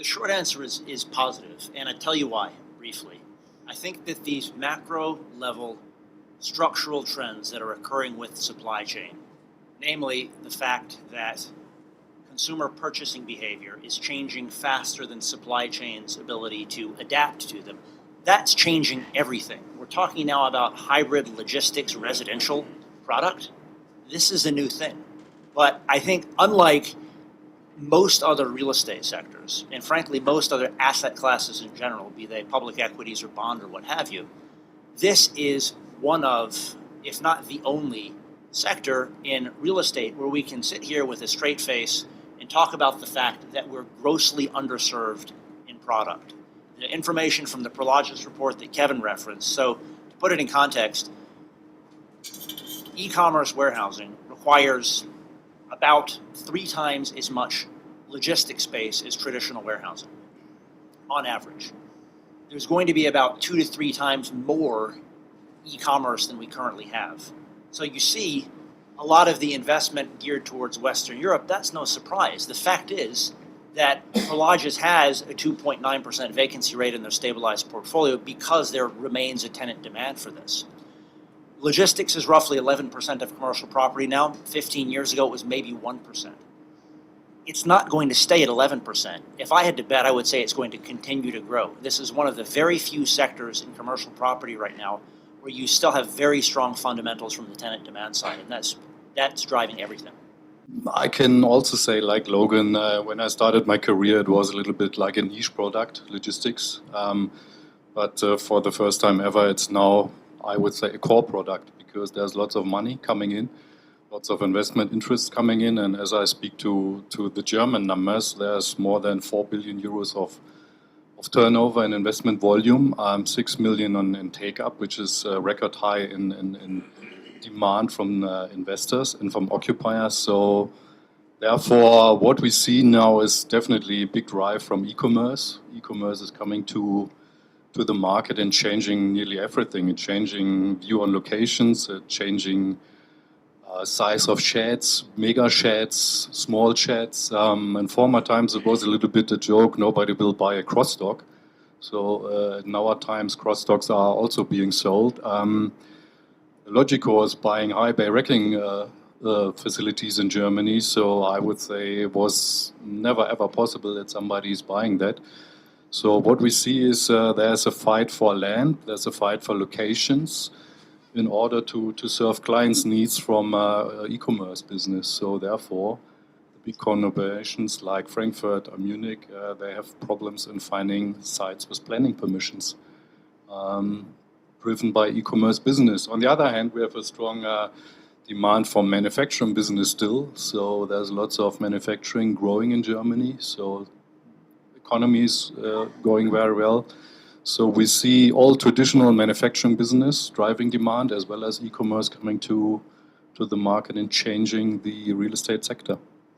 short answer is positive, and I tell you why, briefly. I think that these macro level structural trends that are occurring with supply chain, namely the fact that consumer purchasing behavior is changing faster than supply chain's ability to adapt to them, that's changing everything. We're talking now about hybrid logistics residential product. This is a new thing. But I think unlike most other real estate sectors, and frankly most other asset classes in general, be they public equities or bond or what have you, this is one of, if not the only, sector in real estate where we can sit here with a straight face and talk about the fact that we're grossly underserved in product. The information from the Prologis report that Kevin referenced, so to put it in context, e-commerce warehousing requires about 3 times as much logistic space as traditional warehousing, on average. There's going to be about 2 to 3 times more e-commerce than we currently have. So you see a lot of the investment geared towards Western Europe. That's no surprise. The fact is that Prologis has a 2.9% vacancy rate in their stabilized portfolio because there remains a tenant demand for this. Logistics is roughly 11% of commercial property now. 15 years ago, it was maybe 1%. It's not going to stay at 11%. If I had to bet, I would say it's going to continue to grow. This is one of the very few sectors in commercial property right now where you still have very strong fundamentals from the tenant demand side, and that's driving everything. I can also say, like Logan, when I started my career, it was a little bit like a niche product, logistics. But for the first time ever, it's now, I would say, a core product because there's lots of money coming in, lots of investment interest coming in. And as I speak to the German numbers, there's more than 4 billion euros of turnover and investment volume, 6 million in take-up, which is a record high in demand from investors and from occupiers. So therefore, what we see now is definitely a big drive from e-commerce. E-commerce is coming to the market and changing nearly everything. It's changing view on locations, changing size of sheds, mega sheds, small sheds. In former times, it was a little bit a joke. Nobody will buy a cross-dock. So in our times, cross-docks are also being sold. Logico is buying high bay racking facilities in Germany. So I would say it was never ever possible that somebody is buying that. So what we see is there's a fight for land, there's a fight for locations in order to serve clients' needs from e-commerce business. So therefore, the big conurbations like Frankfurt or Munich, they have problems in finding sites with planning permissions, driven by e-commerce business. On the other hand, we have a strong demand for manufacturing business still. So there's lots of manufacturing growing in Germany. So economy is going very well. So we see all traditional manufacturing business driving demand as well as e-commerce coming to the market and changing the real estate sector.